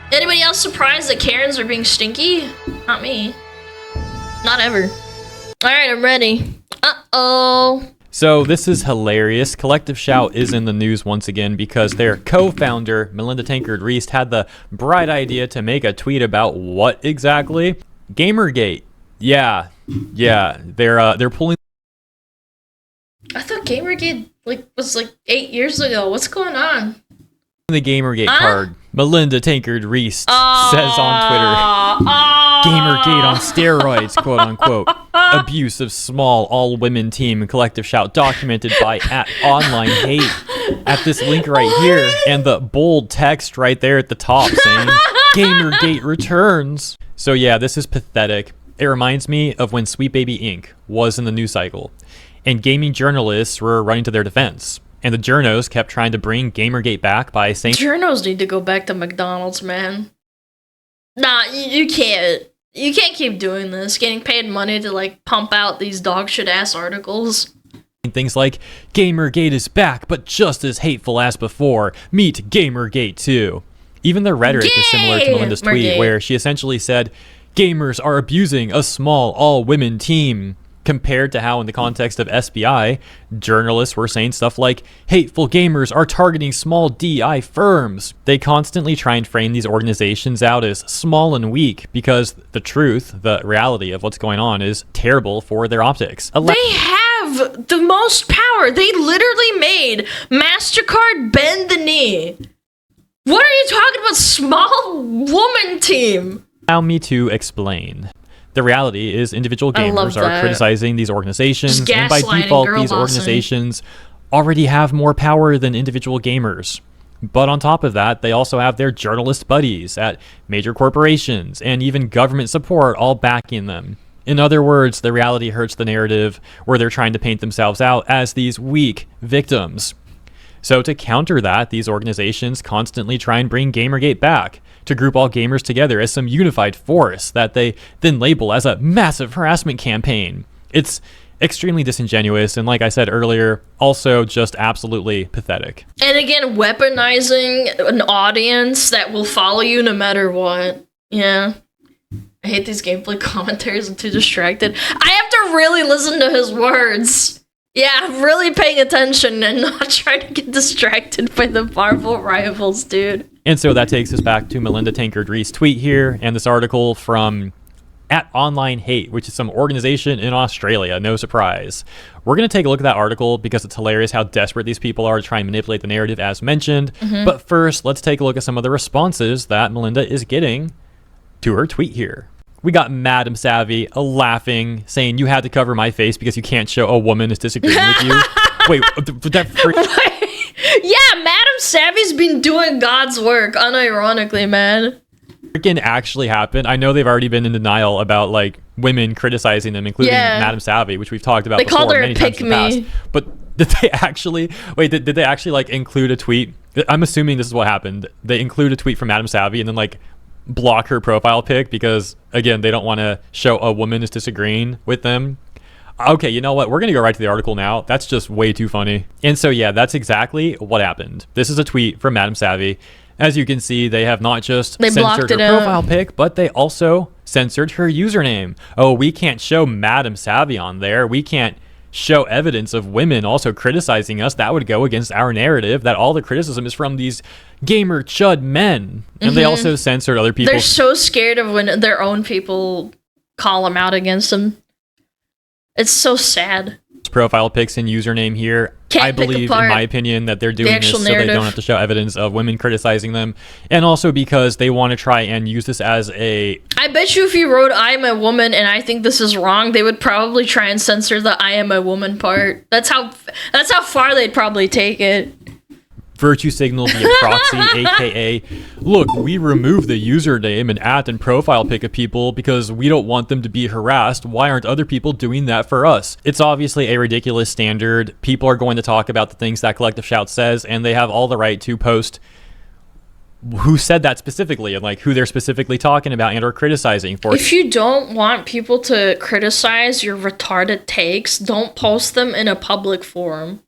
Anybody else surprised that Karens are being stinky? Not me. Not ever. Alright, I'm ready. Uh-oh. So this is hilarious. Collective Shout is in the news once again because their co-founder, Melinda Tankard-Reist, had the bright idea to make a tweet about what exactly? Gamergate. Yeah, they're pulling. I thought Gamergate was 8 years ago. What's going on? The Gamergate card. Melinda Tankard-Reist says on Twitter, Gamergate on steroids, quote unquote. Abuse of small all-women team Collective Shout documented by @onlinehate at this link right here, and the bold text right there at the top saying Gamergate returns. So yeah, this is pathetic. It reminds me of when Sweet Baby Inc. was in the news cycle, and gaming journalists were running to their defense. And the journos kept trying to bring Gamergate back by saying journos need to go back to McDonald's, man. Nah, you can't. You can't keep doing this, getting paid money to pump out these dog shit ass articles. Things like, Gamergate is back, but just as hateful as before. Meet Gamergate 2. Even the rhetoric is similar to Melinda's tweet, where she essentially said, gamers are abusing a small all-women team. Compared to how in the context of SBI, journalists were saying stuff like, hateful gamers are targeting small DI firms. They constantly try and frame these organizations out as small and weak because the truth, the reality of what's going on is terrible for their optics. They have the most power. They literally made MasterCard bend the knee. What are you talking about, small woman team? Allow me to explain. The reality is individual gamers are criticizing these organizations, and by default, these organizations already have more power than individual gamers. But on top of that, they also have their journalist buddies at major corporations and even government support all backing them. In other words, the reality hurts the narrative where they're trying to paint themselves out as these weak victims. So to counter that, these organizations constantly try and bring Gamergate back, to group all gamers together as some unified force that they then label as a massive harassment campaign. It's extremely disingenuous, and like I said earlier, also just absolutely pathetic. And again, weaponizing an audience that will follow you no matter what. Yeah. I hate these gameplay commentaries. I'm too distracted. I have to really listen to his words. Yeah, I'm really paying attention and not trying to get distracted by the Marvel rivals, dude. And so that takes us back to Melinda Tankard-Reist's tweet here and this article from @onlinehate, which is some organization in Australia. No surprise. We're going to take a look at that article because it's hilarious how desperate these people are to try and manipulate the narrative as mentioned. But first, let's take a look at some of the responses that Melinda is getting to her tweet here. We got Madam Savvy laughing, saying, you had to cover my face because you can't show a woman is disagreeing with you. Wait, did that yeah, Madam Savvy's been doing God's work, unironically, man. Freaking actually happened. I know they've already been in denial about women criticizing them, including Madam Savvy, which we've talked about before called her many times in the past. But did they actually did they actually include a tweet? I'm assuming this is what happened. They include a tweet from Madam Savvy and then block her profile pic because again they don't want to show a woman is disagreeing with them. Okay, you know what? We're going to go right to the article now. That's just way too funny. And so, yeah, that's exactly what happened. This is a tweet from Madam Savvy. As you can see, they have not just censored her profile pic, but they also censored her username. Oh, we can't show Madam Savvy on there. We can't show evidence of women also criticizing us. That would go against our narrative that all the criticism is from these gamer chud men. And they also censored other people. They're so scared of when their own people call them out against them. It's so sad. Profile pics and username here. I believe, in my opinion, that they're doing this so they don't have to show evidence of women criticizing them, and also because they want to try and use this as a... I bet you if you wrote "I'm a woman and I think this is wrong," they would probably try and censor the "I am a woman" part. That's how far they'd probably take it. Virtue signal via proxy, aka, look, we remove the username and and profile pic of people because we don't want them to be harassed. Why aren't other people doing that for us? It's obviously a ridiculous standard. People are going to talk about the things that Collective Shout says, and they have all the right to post who said that specifically and like who they're specifically talking about and or criticizing for. If you don't want people to criticize your retarded takes, don't post them in a public forum.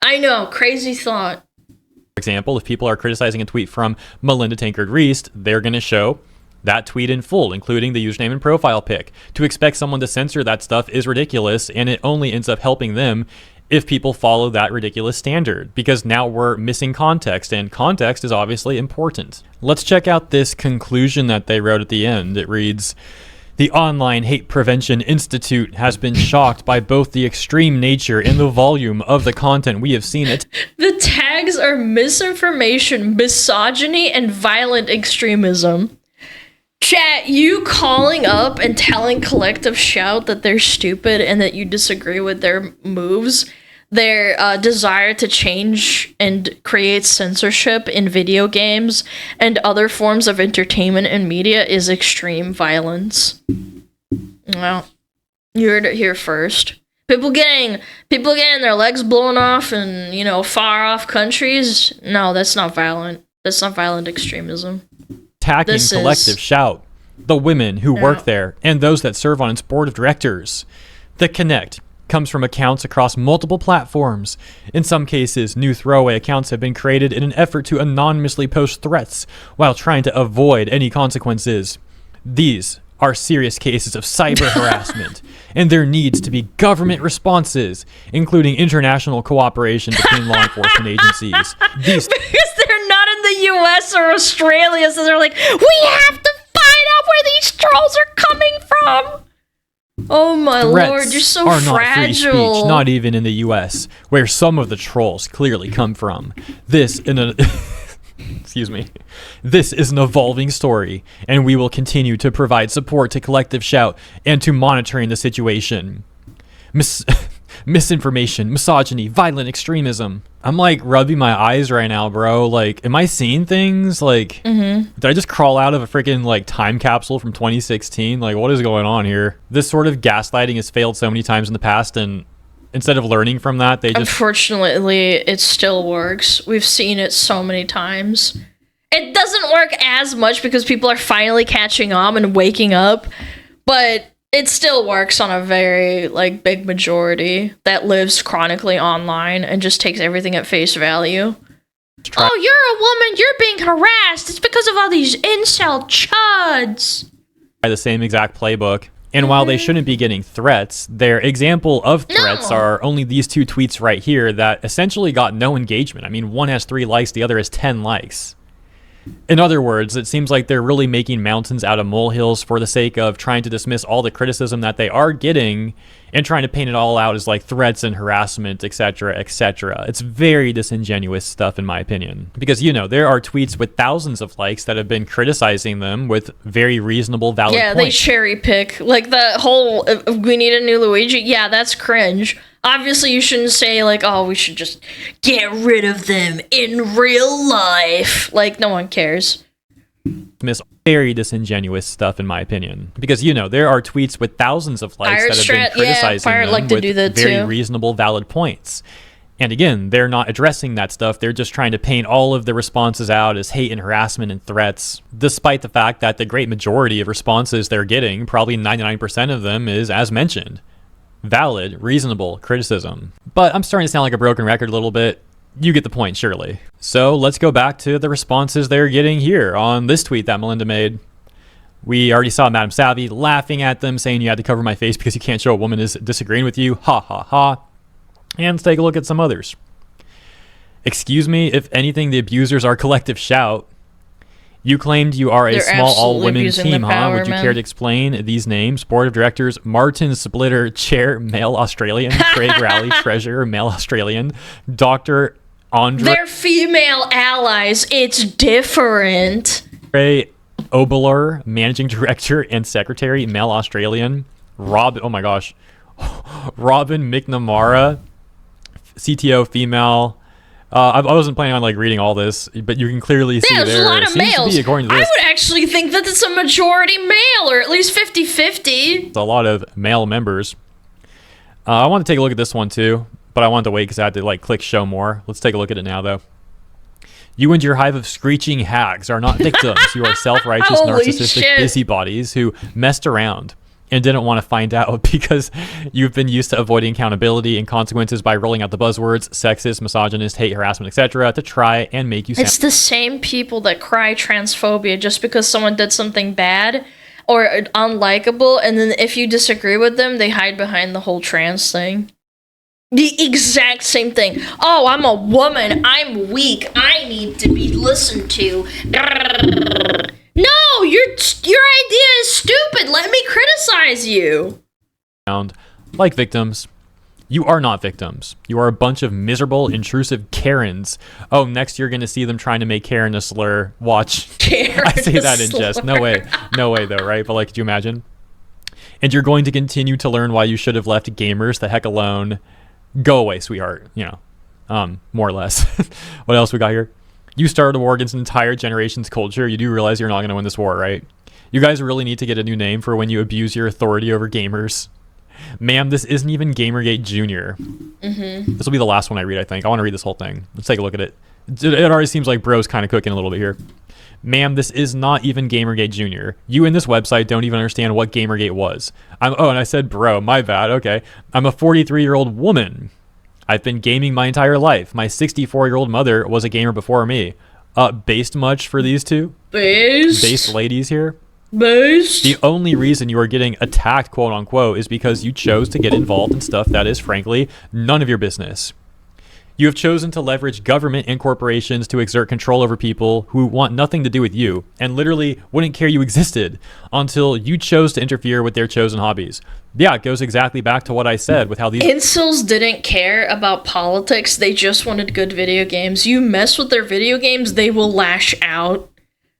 I know, crazy thought. For example, if people are criticizing a tweet from Melinda Tankard-Reist, they're going to show that tweet in full, including the username and profile pic. To expect someone to censor that stuff is ridiculous, and it only ends up helping them if people follow that ridiculous standard, because now we're missing context, and context is obviously important. Let's check out this conclusion that they wrote at the end. It reads, "The Online Hate Prevention Institute has been shocked by both the extreme nature and the volume of the content we have seen." The tags are misinformation, misogyny, and violent extremism. Chat, you calling up and telling Collective Shout that they're stupid and that you disagree with their moves, their desire to change and create censorship in video games and other forms of entertainment and media is extreme violence. Well, you heard it here first. People getting their legs blown off in, you know, far off countries. No, that's not violent. That's not violent extremism. Attacking Collective Shout, the women who work there, and those that serve on its board of directors. The Connect comes from accounts across multiple platforms. In some cases, new throwaway accounts have been created in an effort to anonymously post threats while trying to avoid any consequences. These are serious cases of cyber harassment, and there needs to be government responses, including international cooperation between law enforcement agencies. Because they're not in the US or Australia, so they're like, we have to find out where these trolls are coming from. Oh my lord, you're so are fragile. Not free speech, not even in the US, where some of the trolls clearly come from. This is an evolving story, and we will continue to provide support to Collective Shout and to monitoring the situation. Misinformation, misogyny, violent extremism. I'm like rubbing my eyes right now, bro. Like, am I seeing things? Like, did I just crawl out of a freaking like time capsule from 2016? Like, what is going on here? This sort of gaslighting has failed so many times in the past, and instead of learning from that, they just... Unfortunately, it still works. We've seen it so many times. It doesn't work as much because people are finally catching on and waking up, but it still works on a very, like, big majority that lives chronically online and just takes everything at face value. Oh, you're a woman, you're being harassed. It's because of all these incel chuds. By the same exact playbook. And while they shouldn't be getting threats, their example of threats are only these two tweets right here that essentially got no engagement. I mean, one has 3 likes, the other has 10 likes. In other words, it seems like they're really making mountains out of molehills for the sake of trying to dismiss all the criticism that they are getting and trying to paint it all out as like threats and harassment, etc., etc. It's very disingenuous stuff, in my opinion. Because, you know, there are tweets with thousands of likes that have been criticizing them with very reasonable, valid points. Yeah, they cherry pick. Like the whole, we need a new Luigi. Yeah, that's cringe. Obviously, you shouldn't say, like, oh, we should just get rid of them in real life. Like, no one cares. Miss very disingenuous stuff, in my opinion. Because, you know, there are tweets with thousands of likes that have been criticizing them with very reasonable, valid points. And again, they're not addressing that stuff. They're just trying to paint all of the responses out as hate and harassment and threats, despite the fact that the great majority of responses they're getting, probably 99% of them, is, as mentioned, valid, reasonable criticism. But I'm starting to sound like a broken record a little bit. You get the point, surely. So let's go back to the responses they're getting here on this tweet that Melinda made. We already saw Madam Savvy laughing at them, saying you had to cover my face because you can't show a woman is disagreeing with you. Ha ha ha. And let's take a look at some others. Excuse me, if anything, the abusers are Collective Shout. You claimed you are a small all-women team, huh? Would you care to explain these names? Board of Directors, Martin Splitter, Chair, Male Australian, Craig Rowley, Treasurer, Male Australian, Dr. Andre... They're female allies. It's different. Ray Obeler, Managing Director and Secretary, Male Australian. Robin McNamara, CTO, female... I wasn't planning on like reading all this, but you can clearly see there's a lot of males. According to this, I would actually think that it's a majority male, or at least 50-50. It's a lot of male members. I want to take a look at this one too, but I wanted to wait because I had to like click show more. Let's take a look at it now though. You and your hive of screeching hags are not victims. You are self-righteous, narcissistic busybodies who messed around and didn't want to find out because you've been used to avoiding accountability and consequences by rolling out the buzzwords sexist, misogynist, hate, harassment, etc. to try and make you sound... It's the same people that cry transphobia just because someone did something bad or unlikable, and then if you disagree with them, they hide behind the whole trans thing. The exact same thing. Oh, I'm a woman. I'm weak. I need to be listened to. No, your idea is stupid. Let me criticize you. Like victims. You are not victims. You are a bunch of miserable, intrusive Karens. Oh, next you're going to see them trying to make Karen a slur. Watch. Karen I say that in jest. No way. No way, though, right? But, like, could you imagine? And you're going to continue to learn why you should have left gamers the heck alone. Go away, sweetheart. You know, more or less. What else we got here? You started a war against an entire generation's culture. You do realize you're not going to win this war, right? You guys really need to get a new name for when you abuse your authority over gamers. Ma'am, this isn't even Gamergate Jr. This will be the last one I read, I think. I want to read this whole thing. Let's take a look at it. It already seems like bro's kind of cooking a little bit here. Ma'am, this is not even Gamergate Jr. You and this website don't even understand what Gamergate was. And I said bro, my bad, okay. I'm a 43-year-old woman. I've been gaming my entire life. My 64-year-old mother was a gamer before me. Based much for these two? Based ladies here? The only reason you are getting attacked, quote unquote, is because you chose to get involved in stuff that is, frankly, none of your business. You have chosen to leverage government and corporations to exert control over people who want nothing to do with you and literally wouldn't care you existed until you chose to interfere with their chosen hobbies. Yeah, it goes exactly back to what I said with how these incels didn't care about politics. They just wanted good video games. You mess with their video games, they will lash out.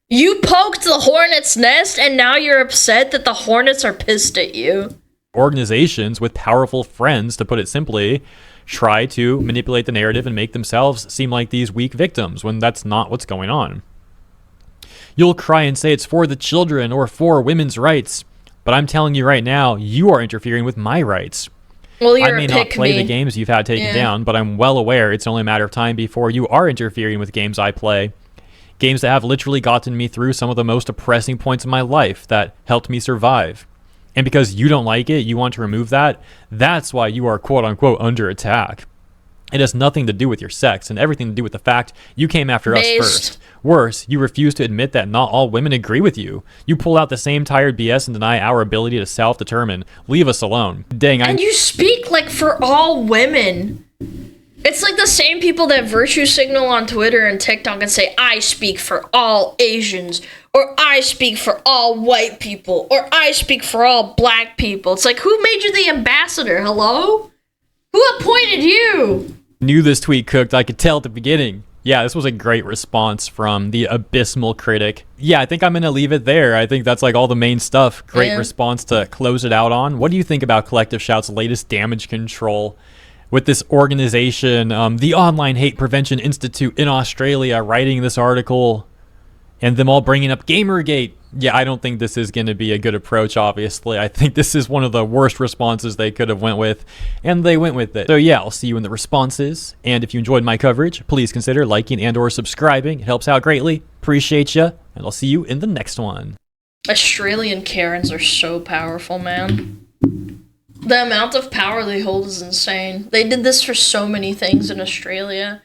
You poked the hornet's nest and now you're upset that the hornets are pissed at you. Organizations with powerful friends, to put it simply, try to manipulate the narrative and make themselves seem like these weak victims when that's not what's going on. You'll cry and say it's for the children or for women's rights, but I'm telling you right now, you are interfering with my rights. Well, I may not play the games you've had taken down, but I'm well aware it's only a matter of time before you are interfering with games I play. Games that have literally gotten me through some of the most depressing points in my life that helped me survive. And because you don't like it, you want to remove that, that's why you are quote-unquote under attack. It has nothing to do with your sex and everything to do with the fact you came after us first. Worse, you refuse to admit that not all women agree with you. You pull out the same tired BS and deny our ability to self-determine. Leave us alone. Dang, And you speak like for all women. It's like the same people that virtue signal on Twitter and TikTok and say, I speak for all Asians, or I speak for all white people, or I speak for all black people. It's like, who made you the ambassador? Hello? Who appointed you? Knew this tweet cooked. I could tell at the beginning. Yeah, this was a great response from the abysmal critic. Yeah, I think I'm going to leave it there. I think that's like all the main stuff. Great response to close it out on. What do you think about Collective Shout's latest damage control with this organization, the Online Hate Prevention Institute in Australia, writing this article and them all bringing up Gamergate? Yeah, I don't think this is going to be a good approach, obviously. I think this is one of the worst responses they could have went with, and they went with it. So yeah, I'll see you in the responses. And if you enjoyed my coverage, please consider liking and or subscribing. It helps out greatly. Appreciate you, and I'll see you in the next one. Australian Karens are so powerful, man. The amount of power they hold is insane. They did this for so many things in Australia.